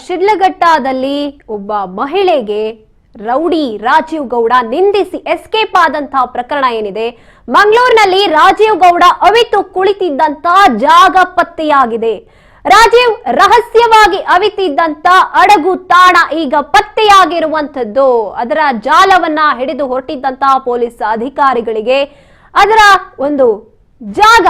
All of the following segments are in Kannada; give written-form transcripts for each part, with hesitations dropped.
ಶಿಡ್ಲಘಟ್ಟದಲ್ಲಿ ಒಬ್ಬ ಮಹಿಳೆಗೆ ರೌಡಿ ರಾಜೀವ್ ಗೌಡ ನಿಂದಿಸಿ ಎಸ್ಕೇಪ್ ಆದಂತಹ ಪ್ರಕರಣ ಏನಿದೆ. ಮಂಗಳೂರಿನಲ್ಲಿ ರಾಜೀವ್ ಗೌಡ ಅವಿತು ಕುಳಿತಿದ್ದಂತ ಜಾಗ ಪತ್ತೆಯಾಗಿದೆ. ರಾಜೀವ್ ರಹಸ್ಯವಾಗಿ ಅವಿತಿದ್ದಂತ ಅಡಗು ತಾಣ ಈಗ ಪತ್ತೆಯಾಗಿರುವಂತದ್ದು. ಅದರ ಜಾಲವನ್ನ ಹಿಡಿದು ಹೊರಟಿದ್ದಂತಹ ಪೊಲೀಸ್ ಅಧಿಕಾರಿಗಳಿಗೆ ಅದರ ಒಂದು ಜಾಗ,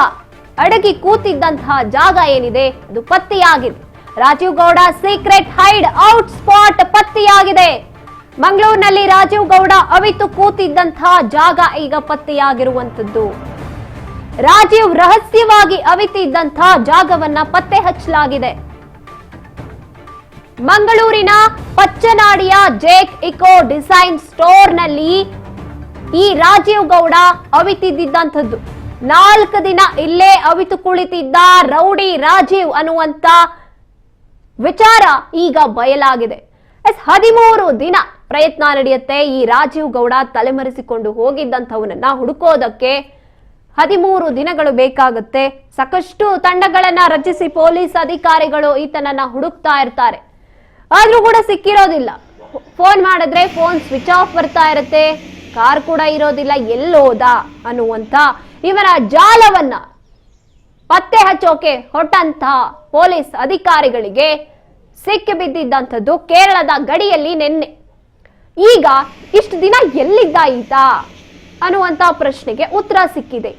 ಅಡಗಿ ಕೂತಿದ್ದಂತಹ ಜಾಗ ಏನಿದೆ ಅದು ಪತ್ತೆಯಾಗಿದೆ. Rajeev Gowda secret hideout spot ಪತ್ತೆಯಾಗಿದೆ. ಮಂಗಳೂರಿನಲ್ಲಿ ರಾಜೀವ್ ಗೌಡ ಅವಿತು ಕೂತಿದ್ದಂತಹ ಜಾಗ ಈಗ ಪತ್ತೆಯಾಗಿರುವಂತದ್ದು. ರಾಜೀವ್ ರಹಸ್ಯವಾಗಿ ಅವಿತಿದ್ದಂತಹ ಜಾಗವನ್ನ ಪತ್ತೆ ಹಚ್ಚಲಾಗಿದೆ. ಮಂಗಳೂರಿನ ಪಚ್ಚನಾಡಿಯ ಜೇಕ್ ಇಕೋ ಡಿಸೈನ್ ಸ್ಟೋರ್ ನಲ್ಲಿ ಈ ರಾಜೀವ್ ಗೌಡ ಅವಿತಿದ್ದಂಥದ್ದು. 4 ದಿನ ಇಲ್ಲೇ ಅವಿತು ಕುಳಿತಿದ್ದ ರೌಡಿ ರಾಜೀವ್ ಅನ್ನುವಂತ ವಿಚಾರ ಈಗ ಬಯಲಾಗಿದೆ. 13 ದಿನ ಪ್ರಯತ್ನ ನಡೆಯುತ್ತೆ. ಈ ರಾಜೀವ್ ಗೌಡ ತಲೆಮರೆಸಿಕೊಂಡು ಹೋಗಿದ್ದಂಥವನನ್ನ ಹುಡುಕೋದಕ್ಕೆ 13 ದಿನಗಳು ಬೇಕಾಗುತ್ತೆ. ಸಾಕಷ್ಟು ತಂಡಗಳನ್ನ ರಚಿಸಿ ಪೊಲೀಸ್ ಅಧಿಕಾರಿಗಳು ಈತನನ್ನ ಹುಡುಕ್ತಾ ಇರ್ತಾರೆ. ಆದ್ರೂ ಕೂಡ ಸಿಕ್ಕಿರೋದಿಲ್ಲ. ಫೋನ್ ಮಾಡಿದ್ರೆ ಫೋನ್ ಸ್ವಿಚ್ ಆಫ್ ಬರ್ತಾ ಇರುತ್ತೆ, ಕಾರ್ ಕೂಡ ಇರೋದಿಲ್ಲ, ಎಲ್ಲೋದ ಅನ್ನುವಂತ ಇವರ ಜಾಲವನ್ನ ಪತ್ತೆ ಹಚ್ಚೋಕೆ ಹೊರಟಂತಹ ಪೊಲೀಸ್ ಅಧಿಕಾರಿಗಳಿಗೆ ಸಿಕ್ಕಿ ಬಿದ್ದಿದ್ದಂಥದ್ದು ಕೇರಳದ ಗಡಿಯಲ್ಲಿ ನಿನ್ನೆ. ಈಗ ಇಷ್ಟು ದಿನ ಎಲ್ಲಿದ್ದ ಈತ ಅನ್ನುವಂತ ಪ್ರಶ್ನೆಗೆ ಉತ್ತರ ಸಿಕ್ಕಿದೆ.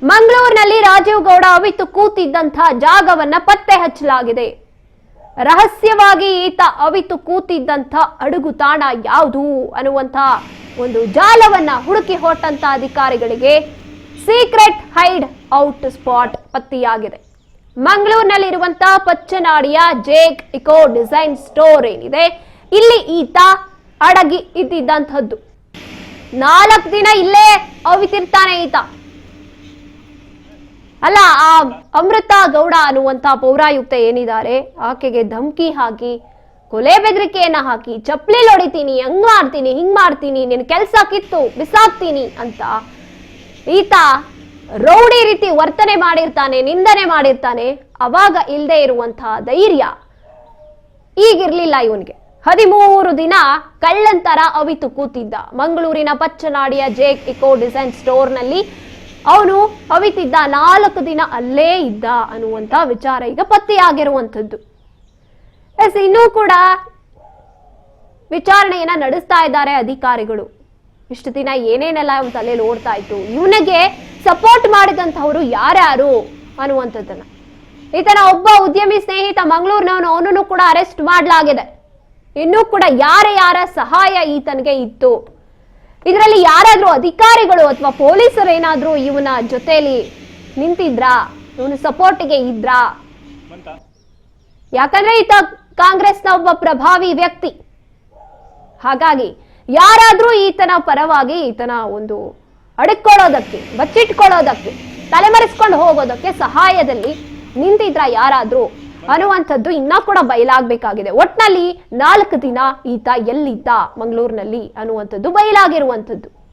ಮಂಗಳೂರಿನಲ್ಲಿ ರಾಜೀವ್ ಗೌಡ ಅವಿತು ಕೂತಿದ್ದಂತಹ ಜಾಗವನ್ನ ಪತ್ತೆ ಹಚ್ಚಲಾಗಿದೆ. ರಹಸ್ಯವಾಗಿ ಈತ ಅವಿತು ಕೂತಿದ್ದಂಥ ಅಡುಗು ತಾಣ ಯಾವುದು ಅನ್ನುವಂತ ಒಂದು ಜಾಲವನ್ನ ಹುಡುಕಿ ಹೊರಟಂತ ಅಧಿಕಾರಿಗಳಿಗೆ ಸೀಕ್ರೆಟ್ ಹೈಡ್ ಔಟ್ ಸ್ಪಾಟ್ ಪತ್ತೆಯಾಗಿದೆ. ಮಂಗಳೂರಿನಲ್ಲಿರುವಂತಹ ಪಚ್ಚನಾಡಿಯ ಜೇಕ್ ಇಕೋ ಡಿಸೈನ್ ಸ್ಟೋರ್ ಏನಿದೆ, ಇಲ್ಲಿ ಈತ ಅಡಗಿ ಇದ್ದಿದ್ದಂಥದ್ದು. 4 ದಿನ ಇಲ್ಲೇ ಅವಿತಿರ್ತಾನೆ ಈತ. ಅಲ್ಲ, ಆ ಅಮೃತ ಗೌಡ ಅನ್ನುವಂತ ಪೌರಾಯುಕ್ತ ಏನಿದ್ದಾರೆ, ಆಕೆಗೆ ಧಮಕಿ ಹಾಕಿ, ಕೊಲೆ ಬೆದರಿಕೆಯನ್ನ ಹಾಕಿ, ಚಪ್ಪಲಿ ಹೊಡಿತೀನಿ, ಹಂಗ್ ಮಾಡ್ತೀನಿ, ಹಿಂಗ್ ಮಾಡ್ತೀನಿ, ನಿನ್ ಕೆಲ್ಸ ಕಿತ್ತು ಬಿಸಾಕ್ತೀನಿ ಅಂತ ಈತ ರೌಡಿ ರೀತಿ ವರ್ತನೆ ಮಾಡಿರ್ತಾನೆ, ನಿಂದನೆ ಮಾಡಿರ್ತಾನೆ. ಅವಾಗ ಇಲ್ಲದೆ ಇರುವಂತಹ ಧೈರ್ಯ ಈಗಿರ್ಲಿಲ್ಲ ಇವನ್ಗೆ. 13 ದಿನ ಕಳ್ಳಂತರ ಅವಿತು ಕೂತಿದ್ದ. ಮಂಗಳೂರಿನ ಪಚ್ಚನಾಡಿಯ ಜೇಕ್ ಇಕೋ ಡಿಸೈನ್ ಸ್ಟೋರ್ ನಲ್ಲಿ ಅವನು ಅವಿತಿದ್ದ. 4 ದಿನ ಅಲ್ಲೇ ಇದ್ದ ಅನ್ನುವಂತ ವಿಚಾರ ಈಗ ಪತ್ತೆಯಾಗಿರುವಂತದ್ದು. ಇನ್ನೂ ಕೂಡ ವಿಚಾರಣೆಯನ್ನ ನಡೆಸ್ತಾ ಇದ್ದಾರೆ ಅಧಿಕಾರಿಗಳು. ಇಷ್ಟು ದಿನ ಏನೇನೆಲ್ಲ ತಲೆಯಲ್ಲಿ ಓಡ್ತಾ ಇತ್ತು, ಇವನಿಗೆ ಸಪೋರ್ಟ್ ಮಾಡಿದಂಥವ್ರು ಯಾರ್ಯಾರು ಅನ್ನುವಂಥದ್ದನ್ನ. ಈತನ ಒಬ್ಬ ಉದ್ಯಮಿ ಸ್ನೇಹಿತ ಮಂಗಳೂರಿನವನು, ಅವನನ್ನು ಕೂಡ ಅರೆಸ್ಟ್ ಮಾಡಲಾಗಿದೆ. ಇನ್ನೂ ಕೂಡ ಯಾರ ಸಹಾಯ ಈತನಿಗೆ ಇತ್ತು, ಇದರಲ್ಲಿ ಯಾರಾದ್ರೂ ಅಧಿಕಾರಿಗಳು ಅಥವಾ ಪೊಲೀಸರು ಏನಾದ್ರೂ ಇವನ ಜೊತೆಯಲ್ಲಿ ನಿಂತಿದ್ರಾ, ಇವನ ಸಪೋರ್ಟ್ಗೆ ಇದ್ರಾ? ಯಾಕಂದ್ರೆ ಈತ ಕಾಂಗ್ರೆಸ್ನ ಒಬ್ಬ ಪ್ರಭಾವಿ ವ್ಯಕ್ತಿ. ಹಾಗಾಗಿ ಯಾರಾದ್ರೂ ಈತನ ಪರವಾಗಿ, ಈತನ ಒಂದು ಅಡಕ್ಕೊಳ್ಳೋದಕ್ಕೆ, ಬಚ್ಚಿಟ್ಕೊಳ್ಳೋದಕ್ಕೆ, ತಲೆಮರೆಸ್ಕೊಂಡು ಹೋಗೋದಕ್ಕೆ ಸಹಾಯದಲ್ಲಿ ನಿಂತಿದ್ರ ಯಾರಾದ್ರೂ ಅನ್ನುವಂಥದ್ದು ಇನ್ನ ಕೂಡ ಬಯಲಾಗಬೇಕಾಗಿದೆ. ಒಟ್ನಲ್ಲಿ 4 ದಿನ ಈತ ಎಲ್ಲಿದ್ದ ಮಂಗಳೂರಿನಲ್ಲಿ ಅನ್ನುವಂಥದ್ದು ಬಯಲಾಗಿರುವಂಥದ್ದು.